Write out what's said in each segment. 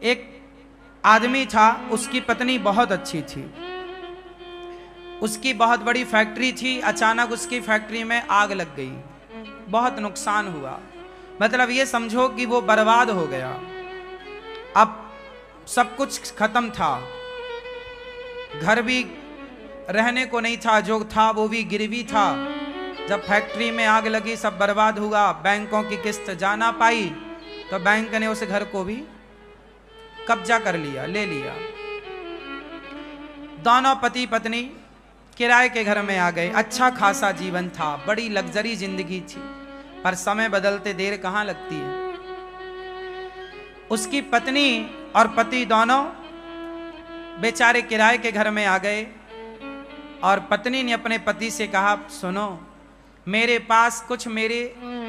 एक आदमी था, उसकी पत्नी बहुत अच्छी थी, उसकी बहुत बड़ी फैक्ट्री थी। अचानक उसकी फैक्ट्री में आग लग गई, बहुत नुकसान हुआ। मतलब ये समझो कि वो बर्बाद हो गया। अब सब कुछ खत्म था, घर भी रहने को नहीं था, जो था वो भी गिरवी था। जब फैक्ट्री में आग लगी, सब बर्बाद हुआ, बैंकों की किस्त जा ना पाई, तो बैंक ने उस घर को भी कब्जा कर लिया, ले लिया। दोनों पति पत्नी किराए के घर में आ गए। अच्छा खासा जीवन था, बड़ी लग्जरी जिंदगी थी, पर समय बदलते देर कहां लगती है। उसकी पत्नी और पति दोनों बेचारे किराए के घर में आ गए और पत्नी ने अपने पति से कहा, सुनो, मेरे पास कुछ मेरे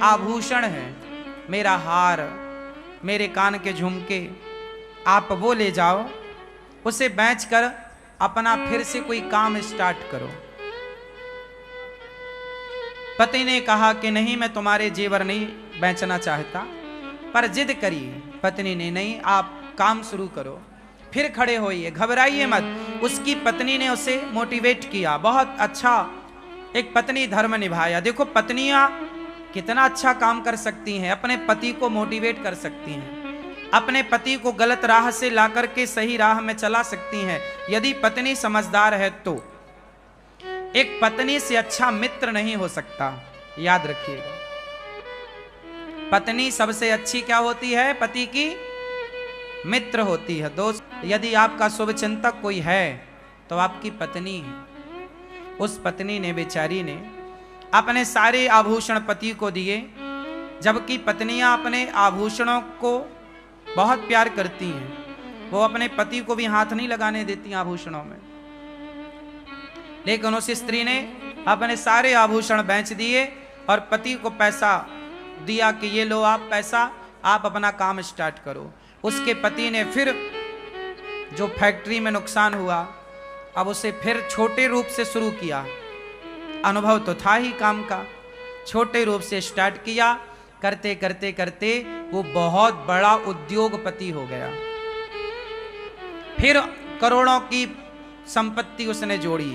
आभूषण हैं, मेरा हार, मेरे कान के झुमके, आप वो ले जाओ, उसे बेचकर अपना फिर से कोई काम स्टार्ट करो। पति ने कहा कि नहीं, मैं तुम्हारे जेवर नहीं बेचना चाहता, पर जिद करी पत्नी ने, नहीं आप काम शुरू करो, फिर खड़े होइए, घबराइए मत। उसकी पत्नी ने उसे मोटिवेट किया, बहुत अच्छा एक पत्नी धर्म निभाया। देखो पत्नियां कितना अच्छा काम कर सकती हैं, अपने पति को मोटिवेट कर सकती हैं, अपने पति को गलत राह से लाकर के सही राह में चला सकती हैं, यदि पत्नी समझदार है तो। एक पत्नी से अच्छा मित्र नहीं हो सकता, याद रखिएगा। पत्नी सबसे अच्छी क्या होती है? पति की मित्र होती है, दोस्त। यदि आपका शुभ चिंतक कोई है तो आपकी पत्नी है। उस पत्नी ने, बेचारी ने अपने सारे आभूषण पति को दिए, जबकि पत्नियां अपने आभूषणों को बहुत प्यार करती हैं, वो अपने पति को भी हाथ नहीं लगाने देती आभूषणों में। लेकिन उस स्त्री ने अपने सारे आभूषण बेच दिए और पति को पैसा दिया कि ये लो आप पैसा, आप अपना काम स्टार्ट करो। उसके पति ने फिर जो फैक्ट्री में नुकसान हुआ, अब उसे फिर छोटे रूप से शुरू किया। अनुभव तो था ही काम का, छोटे रूप से स्टार्ट किया। करते करते करते वो बहुत बड़ा उद्योगपति हो गया। फिर करोड़ों की संपत्ति उसने जोड़ी,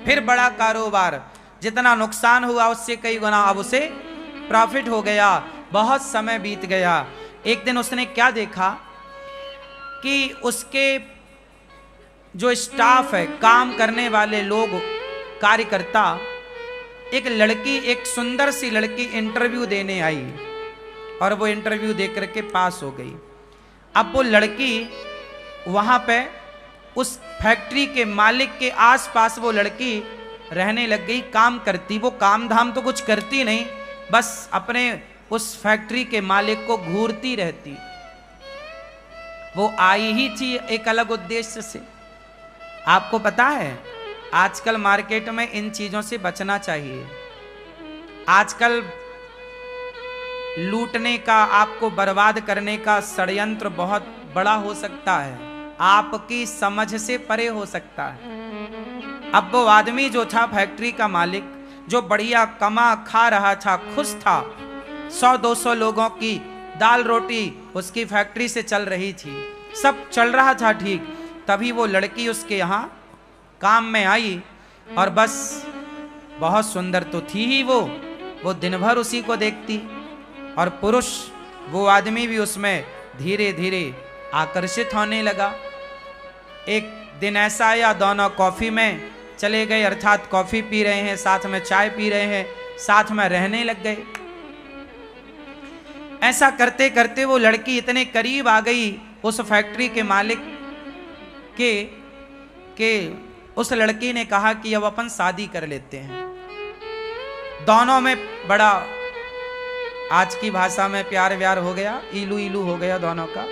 फिर बड़ा कारोबार, जितना नुकसान हुआ उससे कई गुना अब उसे प्रॉफिट हो गया। बहुत समय बीत गया। एक दिन उसने क्या देखा कि उसके जो स्टाफ है, काम करने वाले लोग, कार्यकर्ता, एक लड़की, एक सुंदर सी लड़की इंटरव्यू देने आई और वो इंटरव्यू देकर के पास हो गई। अब वो लड़की वहां पे उस फैक्ट्री के मालिक के आसपास वो लड़की रहने लग गई, काम करती। वो काम धाम तो कुछ करती नहीं, बस अपने उस फैक्ट्री के मालिक को घूरती रहती। वो आई ही थी एक अलग उद्देश्य से। आपको पता है आजकल मार्केट में इन चीजों से बचना चाहिए। आजकल लूटने का, आपको बर्बाद करने का षड्यंत्र बहुत बड़ा हो सकता है, आपकी समझ से परे हो सकता है। अब वो आदमी जो था फैक्ट्री का मालिक, जो बढ़िया कमा खा रहा था, खुश था, 100-200 लोगों की दाल रोटी उसकी फैक्ट्री से चल रही थी, सब चल रहा था ठीक। तभी वो लड़की उसके यहाँ काम में आई और बस बहुत सुंदर तो थी ही वो दिन भर उसी को देखती और पुरुष, वो आदमी भी उसमें धीरे धीरे आकर्षित होने लगा। एक दिन ऐसा आया, दोनों कॉफी में चले गए, अर्थात कॉफी पी रहे हैं, साथ में चाय पी रहे हैं, साथ में रहने लग गए। ऐसा करते करते वो लड़की इतने करीब आ गई उस फैक्ट्री के मालिक के उस लड़की ने कहा कि अब अपन शादी कर लेते हैं। दोनों में बड़ा, आज की भाषा में प्यार व्यार हो गया, इलू इलू हो गया दोनों का।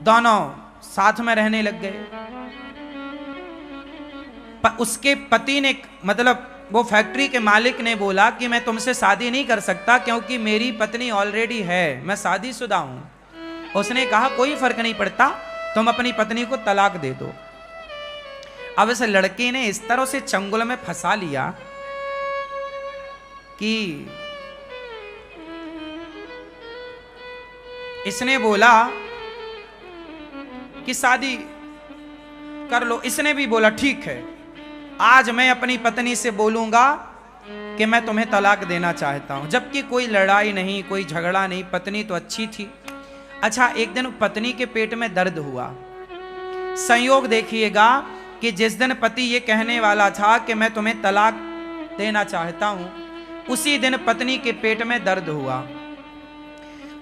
दोनों साथ में रहने लग गए। उसके पति ने, मतलब वो फैक्ट्री के मालिक ने बोला कि मैं तुमसे शादी नहीं कर सकता क्योंकि मेरी पत्नी ऑलरेडी है, मैं शादीशुदा हूं। उसने कहा कोई फर्क नहीं पड़ता, तुम अपनी पत्नी को तलाक दे दो। अब इस लड़के ने इस तरह से चंगुल में फंसा लिया कि इसने बोला कि शादी कर लो। इसने भी बोला ठीक है, आज मैं अपनी पत्नी से बोलूंगा कि मैं तुम्हें तलाक देना चाहता हूं। जबकि कोई लड़ाई नहीं, कोई झगड़ा नहीं, पत्नी तो अच्छी थी। अच्छा, एक दिन पत्नी के पेट में दर्द हुआ। संयोग देखिएगा कि जिस दिन पति ये कहने वाला था कि मैं तुम्हें तलाक देना चाहता हूं, उसी दिन पत्नी के पेट में दर्द हुआ।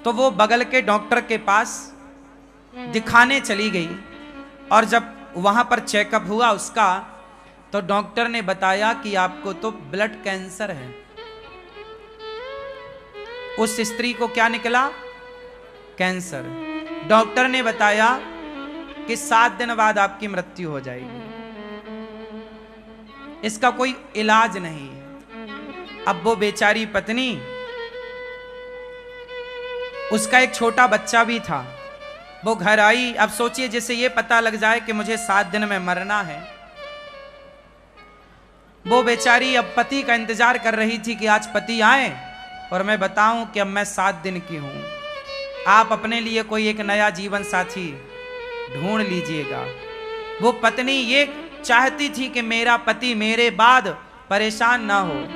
तो वो बगल के डॉक्टर के पास दिखाने चली गई, और जब वहां पर चेकअप हुआ उसका, तो डॉक्टर ने बताया कि आपको तो ब्लड कैंसर है। उस स्त्री को क्या निकला? कैंसर। डॉक्टर ने बताया कि 7 दिन बाद आपकी मृत्यु हो जाएगी, इसका कोई इलाज नहीं है। अब वो बेचारी पत्नी, उसका एक छोटा बच्चा भी था, वो घर आई। अब सोचिए, जैसे ये पता लग जाए कि मुझे 7 दिन में मरना है, वो बेचारी अब पति का इंतजार कर रही थी कि आज पति आए और मैं बताऊं कि अब मैं 7 दिन की हूं। आप अपने लिए कोई एक नया जीवन साथी ढूंढ लीजिएगा। वो पत्नी ये चाहती थी कि मेरा पति मेरे बाद परेशान ना हो,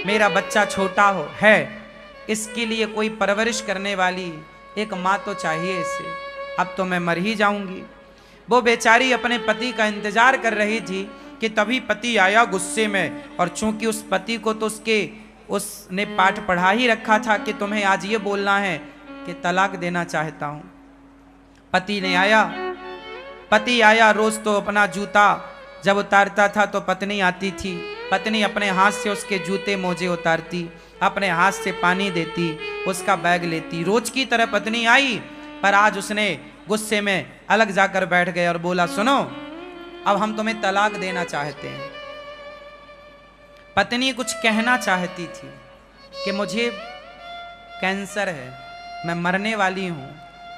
मेरा बच्चा छोटा हो है, इसके लिए कोई परवरिश करने वाली एक माँ तो चाहिए इसे। अब तो मैं मर ही जाऊंगी। वो बेचारी अपने पति का इंतजार कर रही थी कि तभी पति आया गुस्से में। और चूंकि उस पति को तो उसने पाठ पढ़ा ही रखा था कि तुम्हें आज ये बोलना है कि तलाक देना चाहता हूं। पति आया। रोज तो अपना जूता जब उतारता था तो पत्नी आती थी, पत्नी अपने हाथ से उसके जूते मोजे उतारती, अपने हाथ से पानी देती, उसका बैग लेती। रोज की तरह पत्नी आई, पर आज उसने गुस्से में अलग जाकर बैठ गए और बोला, सुनो, अब हम तुम्हें तलाक देना चाहते हैं। पत्नी कुछ कहना चाहती थी कि मुझे कैंसर है, मैं मरने वाली हूं।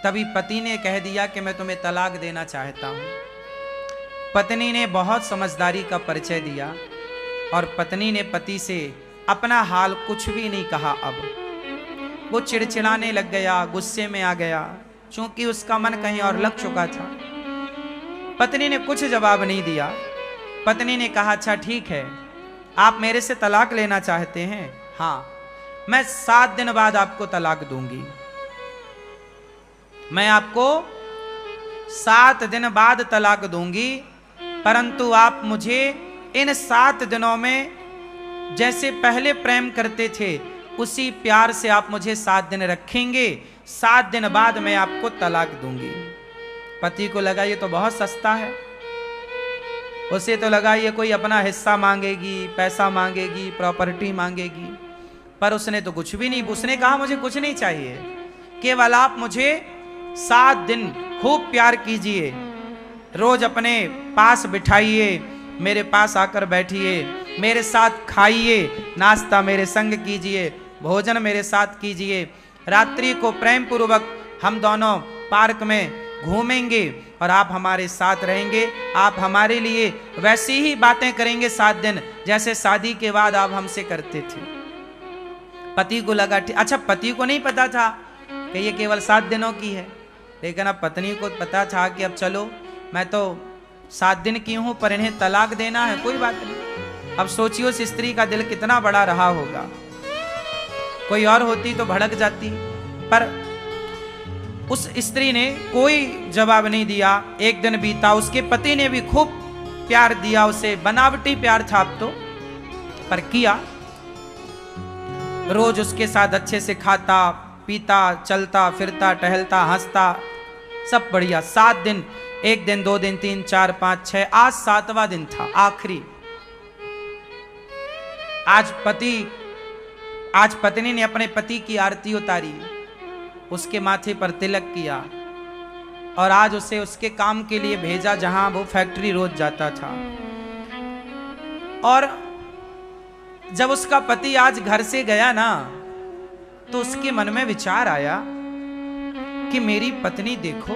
तभी पति ने कह दिया कि मैं तुम्हें तलाक देना चाहता हूं। पत्नी ने बहुत समझदारी का परिचय दिया और पत्नी ने पति से अपना हाल कुछ भी नहीं कहा। अब वो चिड़चिड़ाने लग गया, गुस्से में आ गया, क्योंकि उसका मन कहीं और लग चुका था। पत्नी ने कुछ जवाब नहीं दिया। पत्नी ने कहा, अच्छा ठीक है, आप मेरे से तलाक लेना चाहते हैं? हाँ, मैं 7 दिन बाद आपको तलाक दूंगी। मैं आपको 7 दिन बाद तलाक दूंगी, परंतु आप मुझे इन 7 दिनों में जैसे पहले प्रेम करते थे उसी प्यार से आप मुझे 7 दिन रखेंगे। 7 दिन बाद मैं आपको तलाक दूंगी। पति को लगा ये तो बहुत सस्ता है। उसे तो लगा ये कोई अपना हिस्सा मांगेगी, पैसा मांगेगी, प्रॉपर्टी मांगेगी, पर उसने तो कुछ भी नहीं। उसने कहा, मुझे कुछ नहीं चाहिए, केवल आप मुझे 7 दिन खूब प्यार कीजिए, रोज अपने पास बिठाइए, मेरे पास आकर बैठिए, मेरे साथ खाइए, नाश्ता मेरे संग कीजिए, भोजन मेरे साथ कीजिए, रात्रि को प्रेम पूर्वक हम दोनों पार्क में घूमेंगे और आप हमारे साथ रहेंगे। आप हमारे लिए वैसी ही बातें करेंगे 7 दिन जैसे शादी के बाद आप हमसे करते थे। पति को लगा, अच्छा पति को नहीं पता था कि ये केवल 7 दिनों की है, लेकिन अब पत्नी को पता था कि अब चलो मैं तो 7 दिन की हूं, पर इन्हें तलाक देना है, कोई बात नहीं। अब सोचिए उस स्त्री का दिल कितना बड़ा रहा होगा। कोई और होती तो भड़क जाती, पर उस स्त्री ने कोई जवाब नहीं दिया। एक दिन बीता, उसके पति ने भी खूब प्यार दिया उसे, बनावटी प्यार था अब तो, पर किया। रोज उसके साथ अच्छे से खाता पीता, चलता फिरता, टहलता, हंसता, सब बढ़िया। 7 दिन, 1 दिन, 2 दिन, 3, 4, 5, 6, आज 7वां दिन था, आखिरी। आज पत्नी ने अपने पति की आरती उतारी, उसके माथे पर तिलक किया और आज उसे उसके काम के लिए भेजा जहां वो फैक्ट्री रोज जाता था। और जब उसका पति आज घर से गया ना, तो उसके मन में विचार आया कि मेरी पत्नी देखो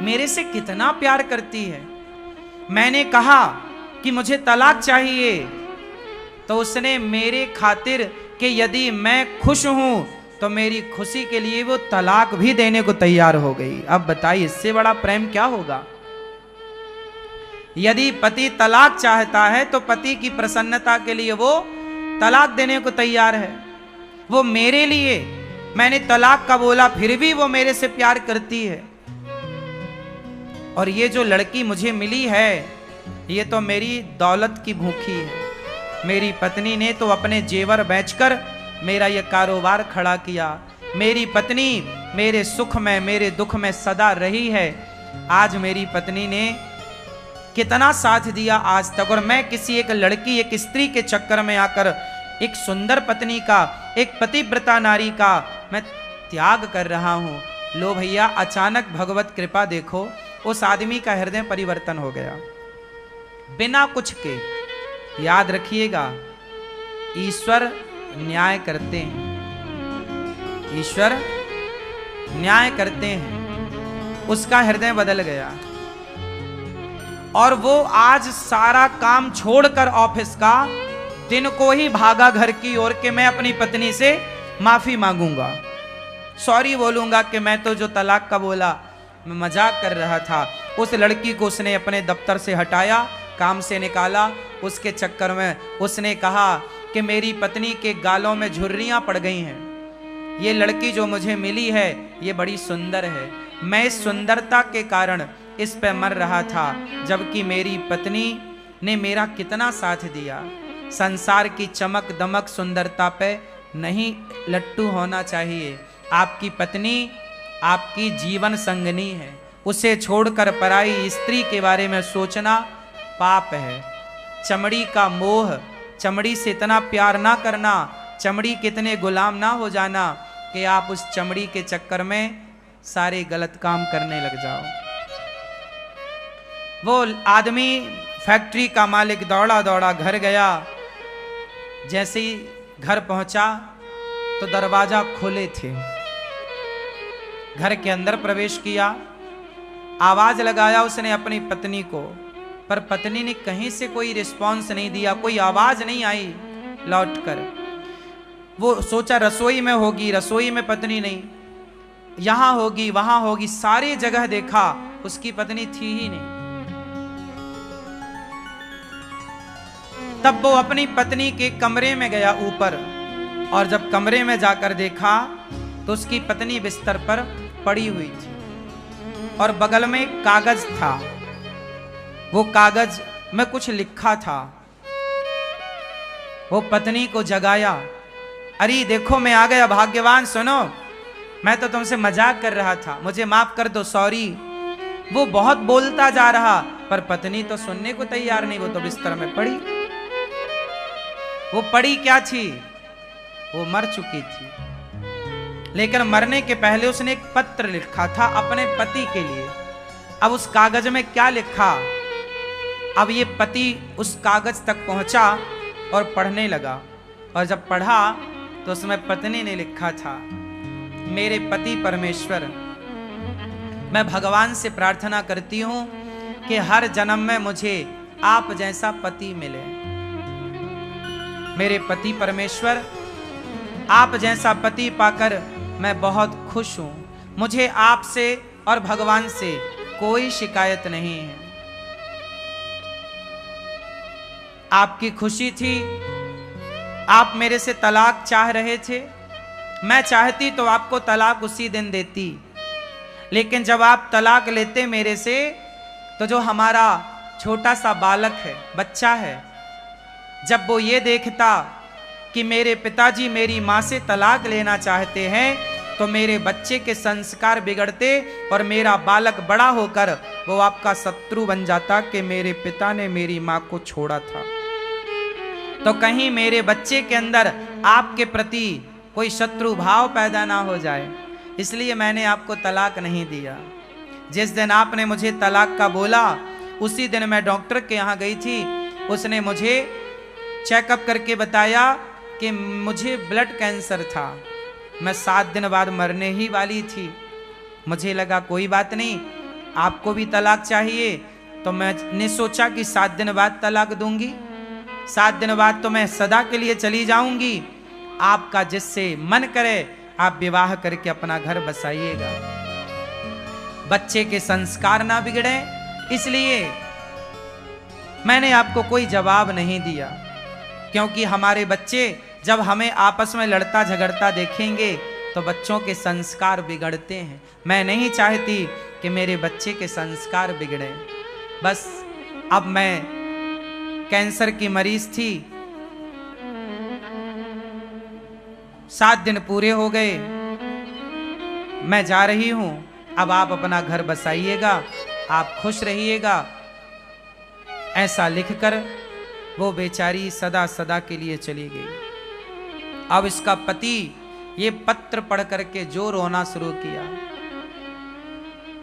मेरे से कितना प्यार करती है। मैंने कहा कि मुझे तलाक चाहिए, तो उसने मेरे खातिर कि यदि मैं खुश हूं तो मेरी खुशी के लिए वो तलाक भी देने को तैयार हो गई। अब बताइए इससे बड़ा प्रेम क्या होगा। यदि पति तलाक चाहता है तो पति की प्रसन्नता के लिए वो तलाक देने को तैयार है। वो मेरे लिए, मैंने तलाक का बोला फिर भी वो मेरे से प्यार करती है। और ये जो लड़की मुझे मिली है ये तो मेरी दौलत की भूखी है। मेरी पत्नी ने तो अपने जेवर बेचकर मेरा ये कारोबार खड़ा किया। मेरी पत्नी मेरे सुख में मेरे दुख में सदा रही है। आज मेरी पत्नी ने कितना साथ दिया आज तक, और मैं किसी एक लड़की एक स्त्री के चक्कर में आकर एक सुंदर पत्नी का, एक पतिव्रता नारी का मैं त्याग कर रहा हूं। लो भैया, अचानक भगवत कृपा देखो, उस आदमी का हृदय परिवर्तन हो गया बिना कुछ के। याद रखिएगा, ईश्वर न्याय करते हैं, ईश्वर न्याय करते हैं। उसका हृदय बदल गया और वो आज सारा काम छोड़कर ऑफिस का दिन को ही भागा घर की ओर के मैं अपनी पत्नी से माफी मांगूंगा, सॉरी बोलूंगा कि मैं तो जो तलाक का बोला मैं मजाक कर रहा था। उस लड़की को उसने अपने दफ्तर से हटाया, काम से निकाला। उसके चक्कर में उसने कहा कि मेरी पत्नी के गालों में झुर्रियां पड़ गई हैं। ये लड़की जो मुझे मिली है ये बड़ी सुंदर है। मैं इस सुंदरता के कारण इस पे मर रहा था, जबकि मेरी पत्नी ने मेरा कितना साथ दिया। संसार की चमक दमक सुंदरता पे नहीं लट्टू होना चाहिए। आपकी पत्नी आपकी जीवन संगनी है, उसे छोड़कर पराई स्त्री के बारे में सोचना पाप है। चमड़ी का मोह, चमड़ी से इतना प्यार ना करना, चमड़ी के इतने गुलाम ना हो जाना कि आप उस चमड़ी के चक्कर में सारे गलत काम करने लग जाओ। वो आदमी फैक्ट्री का मालिक दौड़ा दौड़ा घर गया। जैसे ही घर पहुंचा तो दरवाजा खोले थे। घर के अंदर प्रवेश किया, आवाज लगाया उसने अपनी पत्नी को, पर पत्नी ने कहीं से कोई रिस्पॉन्स नहीं दिया, कोई आवाज नहीं आई लौटकर। वो सोचा रसोई में होगी, रसोई में पत्नी नहीं, यहां होगी वहां होगी, सारी जगह देखा, उसकी पत्नी थी ही नहीं। तब वो अपनी पत्नी के कमरे में गया ऊपर, और जब कमरे में जाकर देखा तो उसकी पत्नी बिस्तर पर पड़ी हुई थी और बगल में एक कागज था। वो कागज में कुछ लिखा था। वो पत्नी को जगाया, अरे देखो मैं आ गया, भाग्यवान, सुनो मैं तो तुमसे मजाक कर रहा था, मुझे माफ कर दो, सॉरी। वो बहुत बोलता जा रहा, पर पत्नी तो सुनने को तैयार नहीं, वो तो बिस्तर में पड़ी। वो पड़ी क्या थी? वो मर चुकी थी, लेकिन मरने के पहले उसने एक पत्र लिखा था अपने पति के लिए। अब उस कागज में क्या लिखा? अब ये पति उस कागज तक पहुंचा और पढ़ने लगा, और जब पढ़ा तो उसमें पत्नी ने लिखा था, मेरे पति परमेश्वर, मैं भगवान से प्रार्थना करती हूं कि हर जन्म में मुझे आप जैसा पति मिले। मेरे पति परमेश्वर, आप जैसा पति पाकर मैं बहुत खुश हूं। मुझे आपसे और भगवान से कोई शिकायत नहीं है। आपकी खुशी थी, आप मेरे से तलाक चाह रहे थे, मैं चाहती तो आपको तलाक उसी दिन देती, लेकिन जब आप तलाक लेते मेरे से, तो जो हमारा छोटा सा बालक है, बच्चा है, जब वो ये देखता कि मेरे पिताजी मेरी माँ से तलाक लेना चाहते हैं, तो मेरे बच्चे के संस्कार बिगड़ते और मेरा बालक बड़ा होकर वो आपका शत्रु बन जाता कि मेरे पिता ने मेरी माँ को छोड़ा था। तो कहीं मेरे बच्चे के अंदर आपके प्रति कोई शत्रु भाव पैदा ना हो जाए, इसलिए मैंने आपको तलाक नहीं दिया। जिस दिन आपने मुझे तलाक का बोला, उसी दिन मैं डॉक्टर के यहाँ गई थी। उसने मुझे चेकअप करके बताया कि मुझे ब्लड कैंसर था। मैं 7 दिन बाद मरने ही वाली थी। मुझे लगा कोई बात नहीं, आपको भी तलाक चाहिए, तो मैंने सोचा कि 7 दिन बाद तलाक दूंगी, 7 दिन बाद तो मैं सदा के लिए चली जाऊंगी। आपका जिससे मन करे आप विवाह करके अपना घर बसाइएगा, बच्चे के संस्कार ना बिगड़े। इसलिए मैंने आपको कोई जवाब नहीं दिया, क्योंकि हमारे बच्चे जब हमें आपस में लड़ता झगड़ता देखेंगे तो बच्चों के संस्कार बिगड़ते हैं। मैं नहीं चाहती कि मेरे बच्चे के संस्कार बिगड़े। बस अब मैं कैंसर की मरीज थी, 7 दिन पूरे हो गए, मैं जा रही हूं, अब आप अपना घर बसाइएगा, आप खुश रहिएगा, ऐसा लिखकर वो बेचारी सदा सदा के लिए चली गई। अब इसका पति ये पत्र पढ़ करके जो रोना शुरू किया,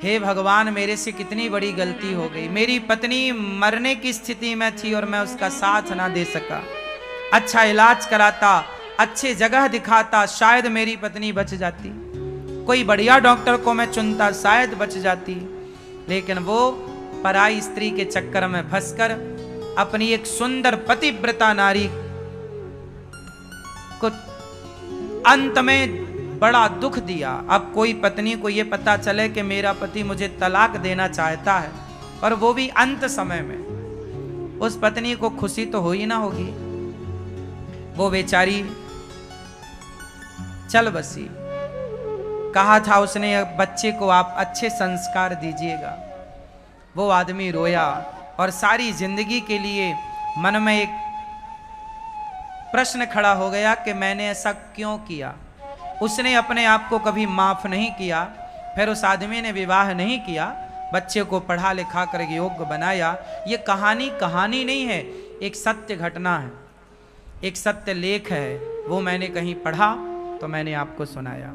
हे भगवान मेरे से कितनी बड़ी गलती हो गई, मेरी पत्नी मरने की स्थिति में थी और मैं उसका साथ ना दे सका। अच्छा इलाज कराता, अच्छे जगह दिखाता, शायद मेरी पत्नी बच जाती, कोई बढ़िया डॉक्टर को मैं चुनता, शायद बच जाती। लेकिन वो पराई स्त्री के चक्कर में फंसकर अपनी एक सुंदर पतिव्रता नारी को अंत में बड़ा दुख दिया। अब कोई पत्नी को यह पता चले कि मेरा पति मुझे तलाक देना चाहता है, और वो भी अंत समय में, उस पत्नी को खुशी तो हो ही ना होगी। वो बेचारी चल बसी। कहा था उसने बच्चे को आप अच्छे संस्कार दीजिएगा। वो आदमी रोया और सारी जिंदगी के लिए मन में एक प्रश्न खड़ा हो गया कि मैंने ऐसा क्यों किया। उसने अपने आप को कभी माफ नहीं किया। फिर उस आदमी ने विवाह नहीं किया, बच्चे को पढ़ा लिखा कर योग्य बनाया। ये कहानी नहीं है, एक सत्य घटना है, एक सत्य लेख है। वो मैंने कहीं पढ़ा तो मैंने आपको सुनाया।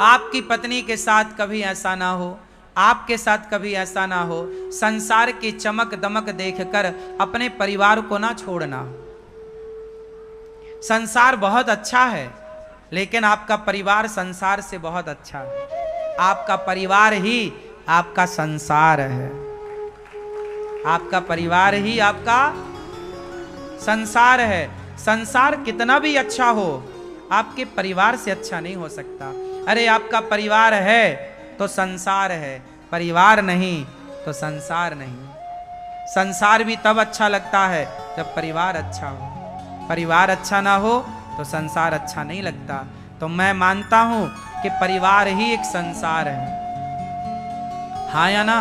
आपकी पत्नी के साथ कभी ऐसा ना हो, आपके साथ कभी ऐसा ना हो। संसार की चमक दमक देखकर अपने परिवार को ना छोड़ना। संसार बहुत अच्छा है, लेकिन आपका परिवार संसार से बहुत अच्छा है। आपका परिवार ही आपका संसार है। आपका परिवार ही आपका संसार है। संसार कितना भी अच्छा हो, आपके परिवार से अच्छा नहीं हो सकता। अरे आपका परिवार है तो संसार है, परिवार नहीं तो संसार नहीं। संसार भी तब अच्छा लगता है जब परिवार अच्छा हो। परिवार अच्छा ना हो तो संसार अच्छा नहीं लगता। तो मैं मानता हूं कि परिवार ही एक संसार है। हाँ या ना?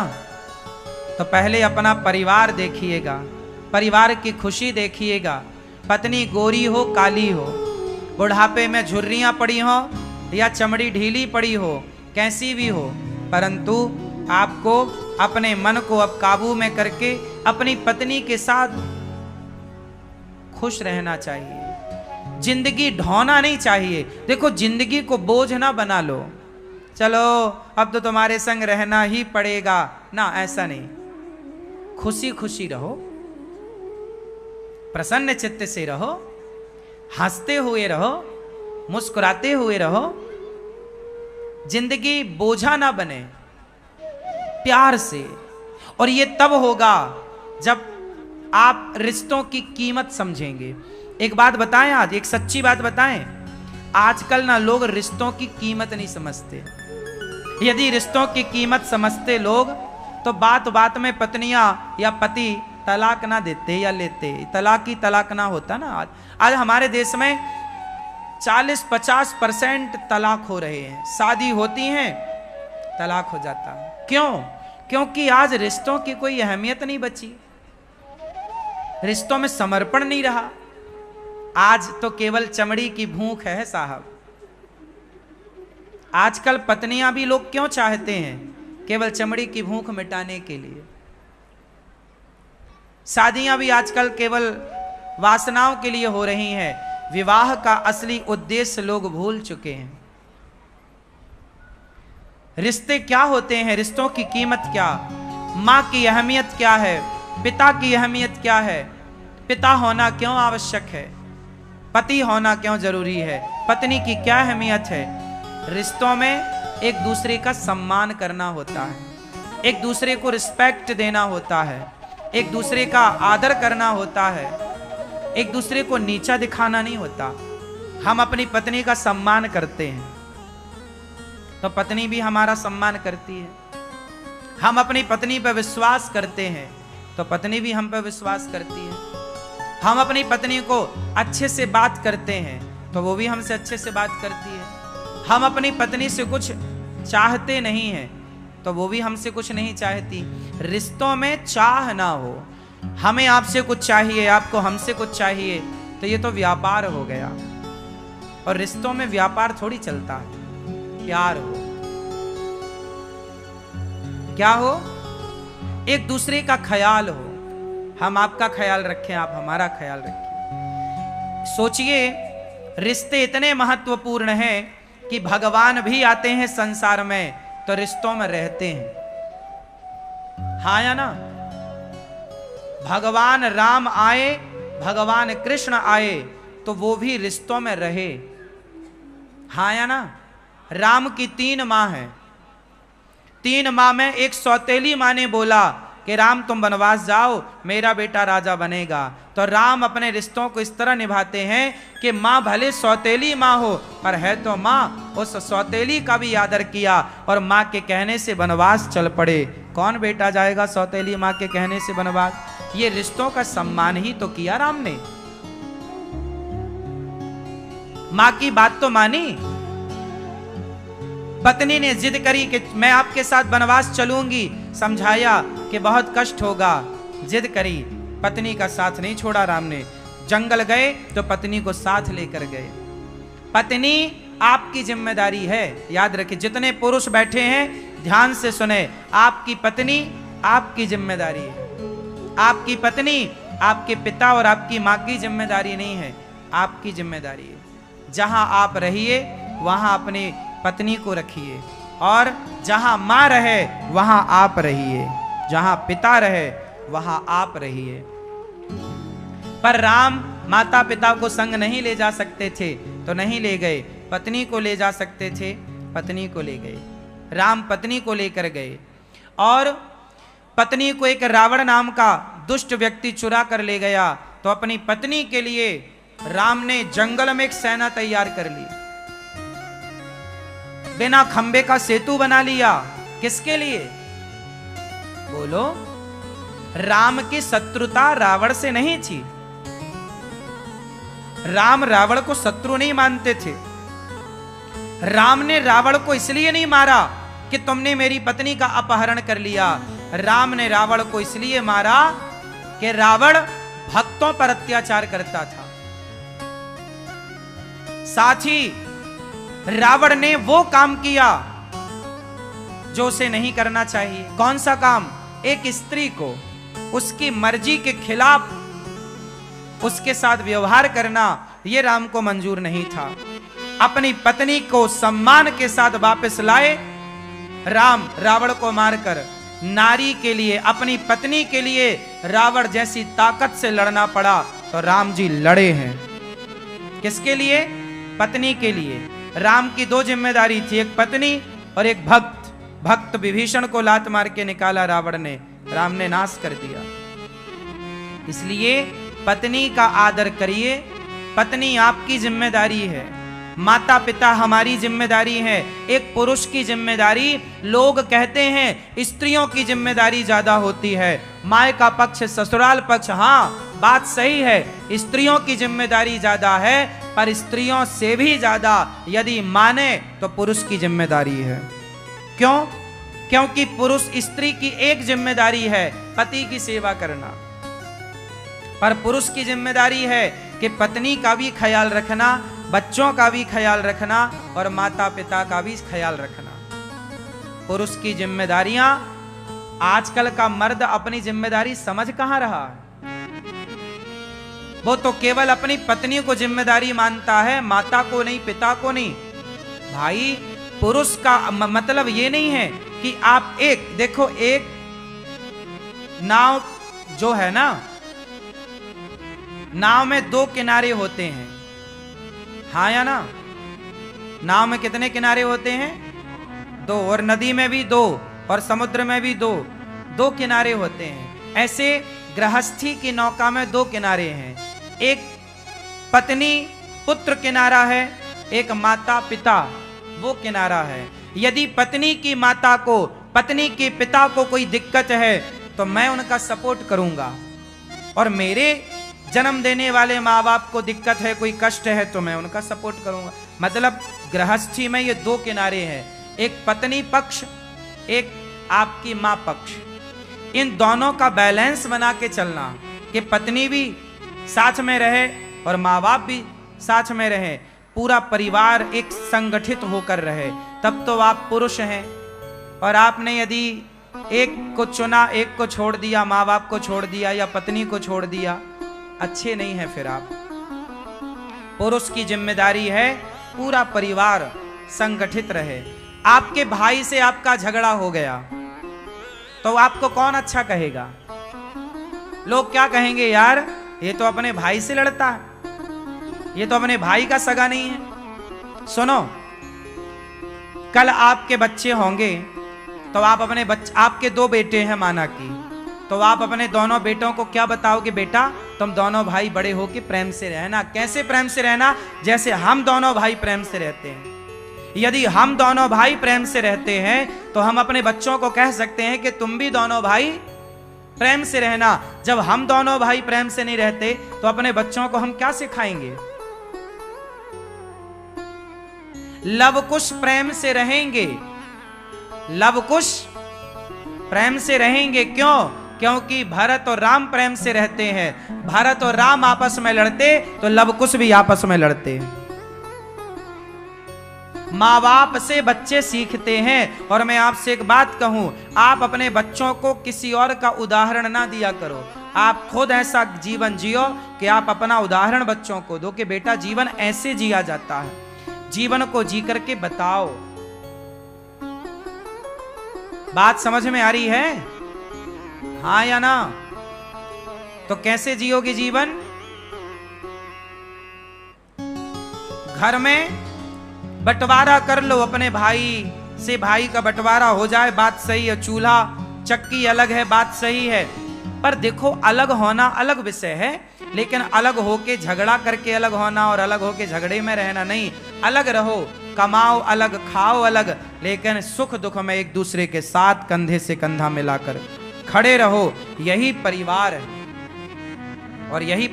तो पहले अपना परिवार देखिएगा, परिवार की खुशी देखिएगा। पत्नी गोरी हो काली हो, बुढ़ापे में झुर्रियां पड़ी हो या चमड़ी ढीली पड़ी हो, कैसी भी हो, परंतु आपको अपने मन को अब काबू में करके अपनी पत्नी के साथ खुश रहना चाहिए। जिंदगी ढोना नहीं चाहिए। देखो, जिंदगी को बोझ ना बना लो, चलो अब तो तुम्हारे संग रहना ही पड़ेगा ना, ऐसा नहीं। खुशी खुशी रहो, प्रसन्न चित्त से रहो, हंसते हुए रहो, मुस्कुराते हुए रहो। जिंदगी बोझा ना बने, प्यार से। और ये तब होगा जब आप रिश्तों की कीमत समझेंगे। एक बात बताएं, आज एक सच्ची बात बताएं, आजकल ना लोग रिश्तों की कीमत नहीं समझते। यदि रिश्तों की कीमत समझते लोग तो बात बात में पत्नियां या पति तलाक ना देते या लेते, तलाक ना होता ना। आज हमारे देश में 40-50% तलाक हो रहे हैं। शादी होती हैं, तलाक हो जाता है। क्यों? क्योंकि आज रिश्तों की कोई अहमियत नहीं बची, रिश्तों में समर्पण नहीं रहा। आज तो केवल चमड़ी की भूख है साहब। आजकल पत्नियां भी लोग क्यों चाहते हैं? केवल चमड़ी की भूख मिटाने के लिए। शादियां भी आजकल केवल वासनाओं के लिए हो रही हैं। विवाह का असली उद्देश्य लोग भूल चुके हैं। रिश्ते क्या होते हैं? रिश्तों की कीमत क्या? मां की अहमियत क्या है? पिता की अहमियत क्या है? पिता होना क्यों आवश्यक है? पति होना क्यों जरूरी है? पत्नी की क्या अहमियत है? रिश्तों में एक दूसरे का सम्मान करना होता है, एक दूसरे को रिस्पेक्ट देना होता है, एक दूसरे का आदर करना होता है, एक दूसरे को नीचा दिखाना नहीं होता। हम अपनी पत्नी का सम्मान करते हैं तो पत्नी भी हमारा सम्मान करती है। हम अपनी पत्नी पर विश्वास करते हैं तो पत्नी भी हम पर विश्वास करती है। हम अपनी पत्नी को अच्छे से बात करते हैं तो वो भी हमसे अच्छे से बात करती है। हम अपनी पत्नी से कुछ चाहते नहीं हैं तो वो भी हमसे कुछ नहीं चाहती। रिश्तों में चाह ना हो, हमें आपसे कुछ चाहिए, आपको हमसे कुछ चाहिए, तो ये तो व्यापार हो गया। और रिश्तों में व्यापार थोड़ी चलता है, प्यार हो, क्या हो, एक दूसरे का ख्याल हो। हम आपका ख्याल रखें, आप हमारा ख्याल रखें। सोचिए, रिश्ते इतने महत्वपूर्ण हैं कि भगवान भी आते हैं संसार में तो रिश्तों में रहते हैं। हाँ या ना? भगवान राम आए, भगवान कृष्ण आए तो वो भी रिश्तों में रहे। हाँ या ना? राम की 3 माँ हैं। 3 माँ में एक सौतेली माँ ने बोला कि राम तुम वनवास जाओ, मेरा बेटा राजा बनेगा। तो राम अपने रिश्तों को इस तरह निभाते हैं कि माँ भले सौतेली माँ हो पर है तो माँ, उस सौतेली का भी आदर किया और माँ के कहने से वनवास चल पड़े। कौन बेटा जाएगा सौतेली माँ के कहने से वनवास? ये रिश्तों का सम्मान ही तो किया राम ने। माँ की बात तो मानी। पत्नी ने जिद करी कि मैं आपके साथ वनवास चलूंगी, समझाया कि बहुत कष्ट होगा, जिद करी, पत्नी का साथ नहीं छोड़ा राम ने। जंगल गए तो पत्नी को साथ लेकर गए। पत्नी आपकी जिम्मेदारी है, याद रखिए। जितने पुरुष बैठे हैं ध्यान से सुने, आपकी पत्नी आपकी जिम्मेदारी है। आपकी पत्नी आपके पिता और आपकी माँ की जिम्मेदारी नहीं है, आपकी जिम्मेदारी है। जहां आप रहिए वहां अपनी पत्नी को रखिए और जहां माँ रहे वहां आप रहिए, जहां पिता रहे वहां आप रहिए। पर राम माता पिता को संग नहीं ले जा सकते थे तो नहीं ले गए, पत्नी को ले जा सकते थे, पत्नी को ले गए। राम पत्नी को लेकर गए और पत्नी को एक रावण नाम का दुष्ट व्यक्ति चुरा कर ले गया। तो अपनी पत्नी के लिए राम ने जंगल में एक सेना तैयार कर ली, बिना खंबे का सेतु बना लिया। किसके लिए? बोलो। राम की शत्रुता रावण से नहीं थी। राम रावण को शत्रु नहीं मानते थे। राम ने रावण को इसलिए नहीं मारा कि तुमने मेरी पत्नी का अपहरण कर लिया। राम ने रावण को इसलिए मारा कि रावण भक्तों पर अत्याचार करता था। साथ ही रावण ने वो काम किया जो उसे नहीं करना चाहिए। कौन सा काम? एक स्त्री को उसकी मर्जी के खिलाफ उसके साथ व्यवहार करना, यह राम को मंजूर नहीं था। अपनी पत्नी को सम्मान के साथ वापस लाए राम। रावण को मारकर नारी के लिए, अपनी पत्नी के लिए रावण जैसी ताकत से लड़ना पड़ा तो राम जी लड़े हैं। किसके लिए? पत्नी के लिए। राम की 2 जिम्मेदारी थी, एक पत्नी और एक भक्त। भक्त विभीषण को लात मार के निकाला रावण ने, राम ने नाश कर दिया। इसलिए पत्नी का आदर करिए। पत्नी आपकी जिम्मेदारी है, माता पिता हमारी जिम्मेदारी है। एक पुरुष की जिम्मेदारी, लोग कहते हैं स्त्रियों की जिम्मेदारी ज्यादा होती है। माँ का पक्ष, ससुराल पक्ष, हाँ बात सही है, स्त्रियों की जिम्मेदारी ज्यादा है, पर स्त्रियों से भी ज्यादा यदि माने तो पुरुष की जिम्मेदारी है। क्यों? क्योंकि पुरुष, स्त्री की एक जिम्मेदारी है पति की सेवा करना, पर पुरुष की जिम्मेदारी है कि पत्नी का भी ख्याल रखना, बच्चों का भी ख्याल रखना और माता पिता का भी ख्याल रखना। पुरुष की जिम्मेदारियां, आजकल का मर्द अपनी जिम्मेदारी समझ कहां रहा है। वो तो केवल अपनी पत्नी को जिम्मेदारी मानता है, माता को नहीं, पिता को नहीं। भाई पुरुष का मतलब ये नहीं है कि आप देखो एक नाव जो है ना, नाव में 2 किनारे होते हैं, हाँ या ना? नाव में कितने किनारे होते हैं? 2। और नदी में भी 2 और समुद्र में भी 2 किनारे होते हैं। ऐसे गृहस्थी की नौका में 2 किनारे हैं। एक पत्नी पुत्र किनारा है, एक माता पिता वो किनारा है। यदि पत्नी की माता को, पत्नी के पिता को कोई दिक्कत है तो मैं उनका सपोर्ट करूंगा, और मेरे जन्म देने वाले माँ बाप को दिक्कत है, कोई कष्ट है तो मैं उनका सपोर्ट करूंगा। मतलब गृहस्थी में ये दो किनारे हैं, एक पत्नी पक्ष, एक आपकी माँ पक्ष। इन दोनों का बैलेंस बना के चलना कि पत्नी भी साथ में रहे और माँ बाप भी साथ में रहे, पूरा परिवार एक संगठित होकर रहे, तब तो आप पुरुष हैं। और आपने यदि एक को चुना, एक को छोड़ दिया, माँ बाप को छोड़ दिया या पत्नी को छोड़ दिया, अच्छे नहीं है फिर आप। पुरुष की जिम्मेदारी है पूरा परिवार संगठित रहे। आपके भाई से आपका झगड़ा हो गया तो आपको कौन अच्छा कहेगा? लोग क्या कहेंगे, यार ये तो अपने भाई से लड़ता है, ये तो अपने भाई का सगा नहीं है। सुनो, कल आपके बच्चे होंगे तो आप अपने आपके दो बेटे हैं माना कि, तो आप अपने दोनों बेटों को क्या बताओगे, बेटा तुम दोनों भाई बड़े होके प्रेम से रहना। कैसे प्रेम से रहना? जैसे हम दोनों भाई प्रेम से रहते हैं। यदि हम दोनों भाई प्रेम से रहते हैं तो हम अपने बच्चों को कह सकते हैं कि तुम भी दोनों भाई प्रेम से रहना। जब हम दोनों भाई प्रेम से नहीं रहते तो अपने बच्चों को हम क्या सिखाएंगे? लव कुश प्रेम से रहेंगे, लव कुश प्रेम से रहेंगे। क्यों? क्योंकि भरत और राम प्रेम से रहते हैं। भरत और राम आपस में लड़ते तो लव कुश भी आपस में लड़ते। माँ बाप से बच्चे सीखते हैं। और मैं आपसे एक बात कहूं, आप अपने बच्चों को किसी और का उदाहरण ना दिया करो, आप खुद ऐसा जीवन जियो कि आप अपना उदाहरण बच्चों को दो कि बेटा जीवन ऐसे जिया जाता है, जीवन को जी करके बताओ। बात समझ में आ रही है? हाँ या ना? तो कैसे जियोगे जीवन? घर में बंटवारा कर लो अपने भाई से, भाई का बंटवारा हो जाए, बात सही है। चूल्हा चक्की अलग है, बात सही है। पर देखो, अलग होना अलग विषय है, लेकिन अलग होके झगड़ा करके अलग होना और अलग होके झगड़े में रहना नहीं। अलग रहो, कमाओ अलग, खाओ अलग, लेकिन सुख दुख में एक दूसरे के साथ कंधे से कंधा मिलाकर खड़े रहो। यही परिवार है और यही